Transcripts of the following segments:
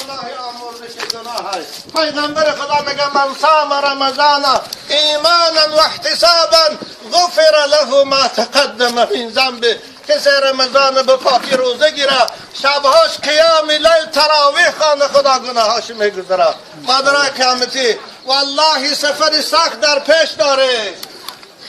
والله آمرزش گناه است. پیغمبر خدا میگه من صام رمضان ایمانا و احتسابا غفر له ما تقدم من ذنبه. کسی رمضان به پاکی روزه گیره، شبهاش قیام لیل تراویح خوانه، خدا گناهاش میگذره. مادرای قیامتی والله سفر سخت در پیش داره،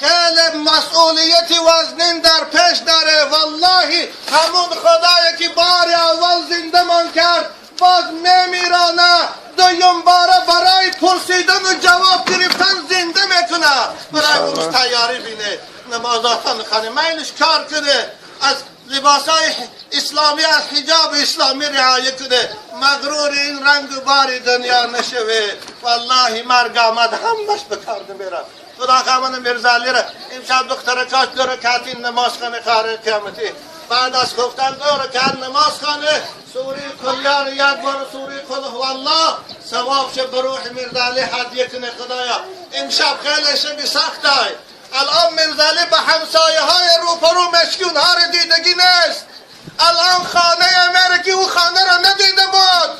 خیلی مسئولیتی وزنین در پیش داره. والله همون خدایی که بار اول زنده من کرد باز نمیرانه، دویم باره برای پرسیدن و جواب گرفتن زنده میکنه. برای اونش تیاری بینه، نمازاتان خانه میلش کار کنه، از لباسای اسلامی، از حجاب اسلامی رعایت کنه، مغرور این رنگ و بار دنیا نشوه. والله مرگ آمد همش بکار نمیره. خدا خواهد میرزالی را امشب دختر کاش 2 رکعت نماز خانه خاره قیامتی، بعد از گفتن 2 رکعت نماز خانه سوره کلیان 1 بار سوره قل هو الله ثواب شه به روح میرزالی هدیه کنه خدایا. امشب خیلی شب سخت است. الان میرزالی به همسایه های روپرو مشکون ها را دیدگی نیست. الان خانه میره که او خانه را ندیده بود،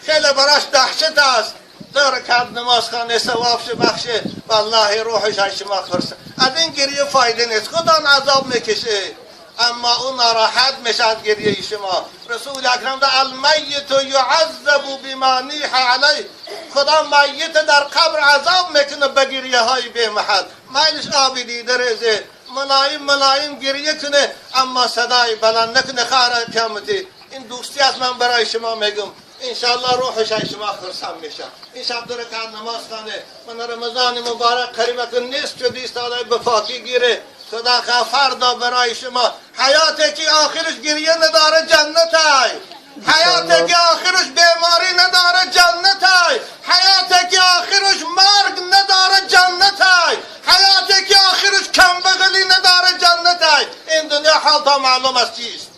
خیلی براش دهشت است. 2 رکعت نماز خانه ثواب شه بخشه، والله روحش از شما خرسه. از این گریه فایده نیست، خدا عذاب میکشه، اما اون ناراحت میشه از گریه شما. رسول اکرم ده المیت یعذب بما نیح علیه، خدا میت در قبر عذاب میکنه به گریه های بی محل. میلش آبی دیده ریزه، ملایم گریه کنه اما صدای بلند نکنه خاره قیامتی. این دوستی از من برای شما میگم، انشاءالله روحش از شما خرسان میشه. این شب 2 رکعت نماز خانه. من رمضان مبارک قریب که نیست شد ایستاده به پاکی گیره. خدا فردا برای شما حیاتی که آخرش گریه نداره جنت های، حیاتی که آخرش بیماری نداره جنت های، حیاتی که آخرش مرگ نداره جنت های، حیاتی که آخرش کمبغلی نداره جنت های. این دنیا حال تا معلوم است چیست.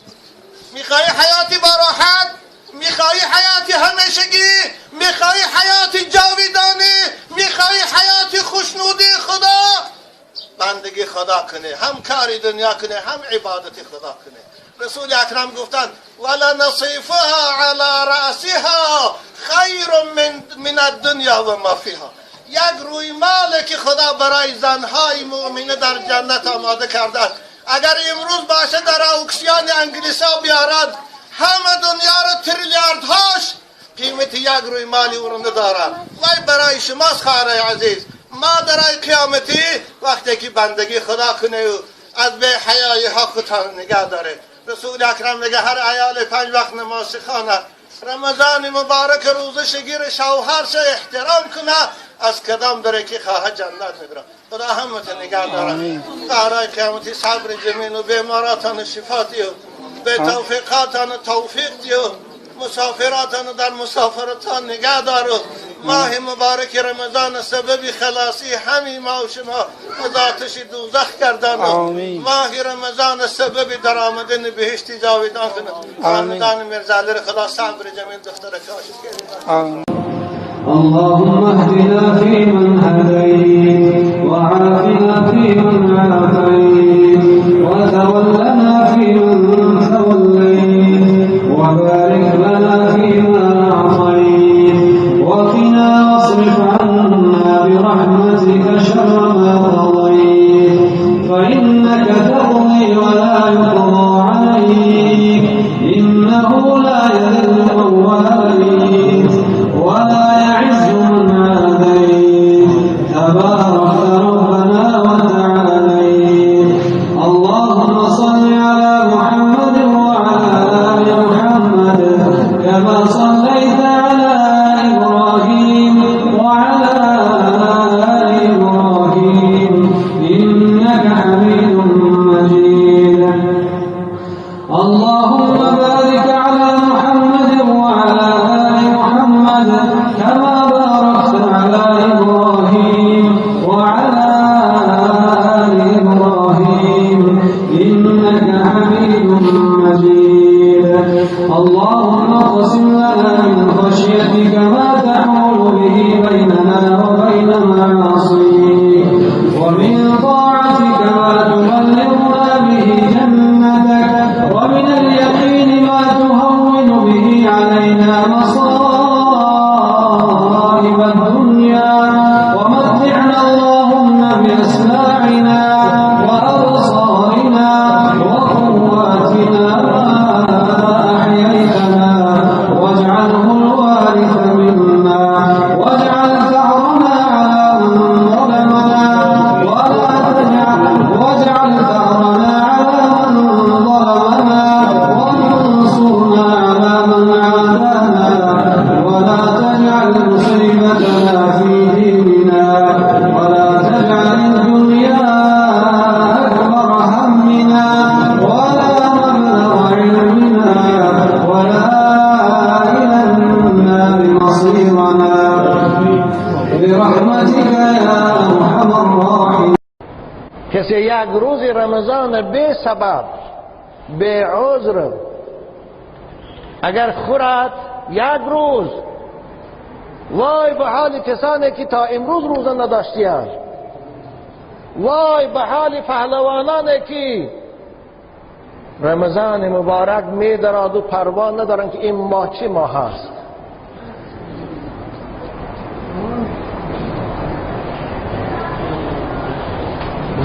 میخوای حیاتی با راحت، میخوای حیاتی همیشگی، میخوای حیاتی جاویدانی، میخوای حیاتی خوشنودی خدا، بندگی خدا کنه، هم کاری دنیا کنه هم عبادت خدا کنه. رسول اکرم گفتند ولنصیفها علی رأسها خیر من الدنیا و ما فیها. یک روی مالی که خدا برای زنهای مؤمنه در جنت آماده کرده، اگر امروز باشه در اوکسیان انگلیسا بیارد همه دنیا رو تریلیاردهاش قیمت یک روی مالی اون ندارد. وای برای شماست خواهر عزیز، ما در قیامتی وقتی که بندگی خدا کنه و از به حیای ها خودتان نگه داره. رسول اکرم میگه هر عیال 5 وقت نماز خانه، رمضان مبارک روزه شگیر شوهرش احترام کنه، از کدام داره که خواه جنت میبره. خدا همت نگه داره. قرار قیامتی صبر جمیل و بیماراتان شفاتی و به توفیقاتان توفیق دیو، مسافراتان در مسافرتان نگه دارو. ماه مبارک رمضان سبب خلاصی همین ما و شما از آتش دوزخ کردن، ماه رمضان سبب در آمدن بهشت جاویدان کنه. رمضان مرزالی خدا صبر جمیل دختر کاشت کرد. اللهم اهدنا فيمن هديت وعافنا فيمن عافيت وتولنا فيمن توليت وبارك لنا فيما أعطيت وقنا واصرف عنا برحمتك شر ما قضيت فإنك تقضي ولا يقضى عليك إنه لا يذل من واليت ولا يعز من عاديت تبارك ربنا وتعاليت. اللهم صل على محمد وعلى آل محمد كما صليت على إبراهيم وعلى آل إبراهيم إنك حميد مجيد. اللهم بارك على محمد وعلى آل محمد كما باركت على إبراهيم وعلى آل إبراهيم إنك حميد مجيد. اللهم اقسم لنا من خشيتك ما تحول به بيننا وبين معاصيك ومن طاعتك ما تبلغنا به جنتك ومن اليقين ما تهون به علينا مصائب الدنيا ومتعنا اللهم بأسماعنا وأبصارنا وقواتنا ما أحييتنا واجعله الوارث منا واجعل ثأرنا على من ظلمنا واجعل ثأرنا على من ظلمنا وانصرنا على من عادانا ولا تجعل مصيبتنا في ديننا ولا تجعل الدنيا أكبر همنا ولا مبلغ علمنا ولا إلى النار مصيرنا برحمتك يا أرحم الراحمين. کسی یک روز رمضان به سبب به عذر اگر خورد یک روز، وای به حال کسانی که تا امروز روزه نداشتیند، وای به حال پهلوانانی که رمضان مبارک می‌دارند و پروا ندارند که این ماه چه ماه است.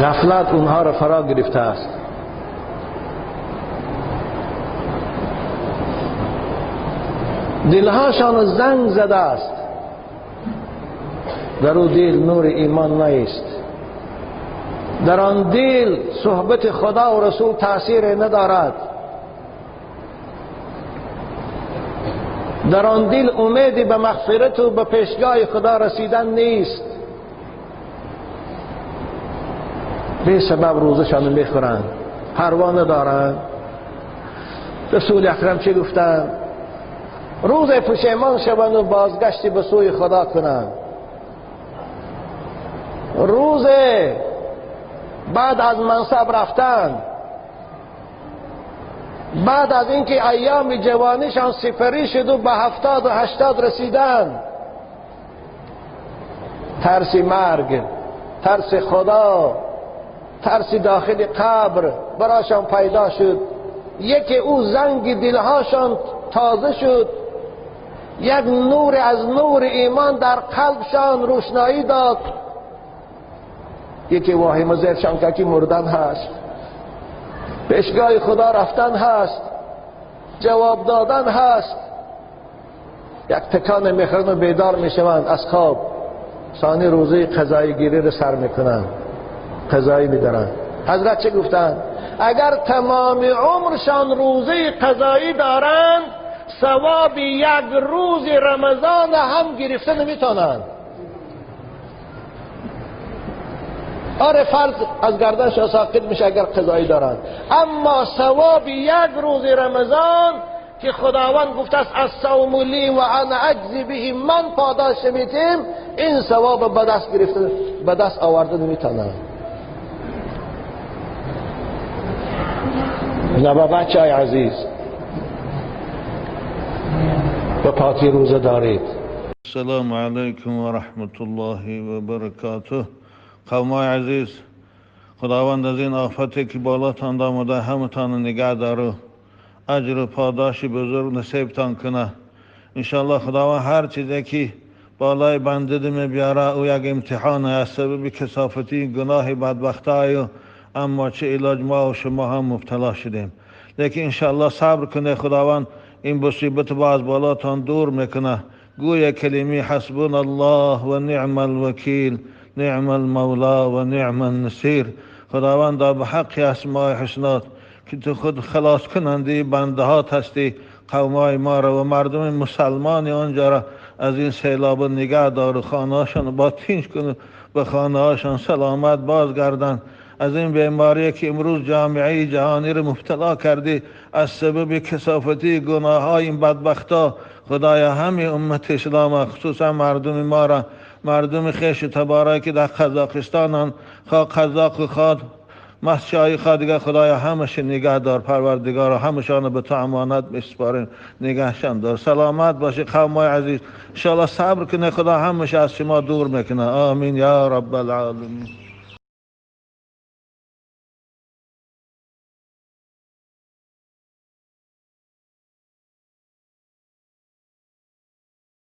غفلت اونها را فرا گرفته است. دلهاشان زنگ زده است، در او دل نور ایمان نیست، در آن دل صحبت خدا و رسول تأثیر ندارد، در آن دل امیدی به مغفرت و به پیشگاه خدا رسیدن نیست. به سبب روزشان میخورند، پروا ندارند. رسول اکرم چه گفتند؟ روز پشیمان شوند و بازگشتی به سوی خدا کنند. روز بعد از منصب رفتن، بعد از اینکه ایام جوانیشان سپری شد و به 70 و 80 رسیدن، ترس مرگ، ترس خدا، ترس داخل قبر براشان پیدا شد. یکی او زنگ دلهاشان تازه شد، یک نور از نور ایمان در قلبشان روشنایی داد. یکی واهمه زیرشان که کی مردن هست، پیشگاه خدا رفتن هست، جواب دادن هست. یک تکان میخورن و بیدار میشوند از خواب، ثانی روزه قضایی گیری رو سر میکنند، قضایی میدارن. حضرت چه گفتند؟ اگر تمام عمرشان روزه قضایی دارند، ثواب یک روز رمضان هم گرفته نمیتونند. آره فرض از گردنشان ساقط میشه اگر قضایی دارند، اما ثواب یک روز رمضان که خداوند گفته است الصوم لی و انا اجزی به، من پاداش میدم، این ثواب به دست گرفته، به دست آورده نمیتونند. لبا بچه های عزیز، به پاکی روزه دارید. السلام علیکم و رحمت الله و برکاته. قومای عزیز، خداوند از این آفتی که بالاتان آمده همتان نگه داره، اجر و پاداش بزرگ نصیبتان کنه. انشاءالله خداوند هر چیزی که بالای بنده میبیاره او یک امتحان است، سبب کثافتی گناه بدبختای، اما چه علاج ما و شما هم مبتلا شدیم. لیکن انشاءالله صبر کنه، خداوند این مصیبت با از بالاتان دور میکنه. گویا کلمه حسبنا الله و نعم الوکیل، نعم المولا و نعم النصیر. خداوند به حق اسماء حسنات که تو خود خلاص کننده بنده هات هستی، قومای ما را و مردم مسلمان آنجا را از این سیلاب نگه دار، خانه هاشان با تینج کن، به خانه هاشان سلامت بازگردن. از این بیماری که امروز جامعه جهانی را مبتلا کرده از سبب کثافتی گناه های این بدبختا، خدایا همه امت اسلام خصوصا مردم ما را، مردم خیش تبارک که در قزاقستان، خواه قزاق خواد مسجای خادگاه، خدایا همش نگه دار پروردگار، همشان به تو امانت میسپاریم، نگهشان دار. سلامت باشه قومای عزیز، انشاءالله صبر کنه، خدا همش از شما دور میکنه. آمین یا رب العالمین.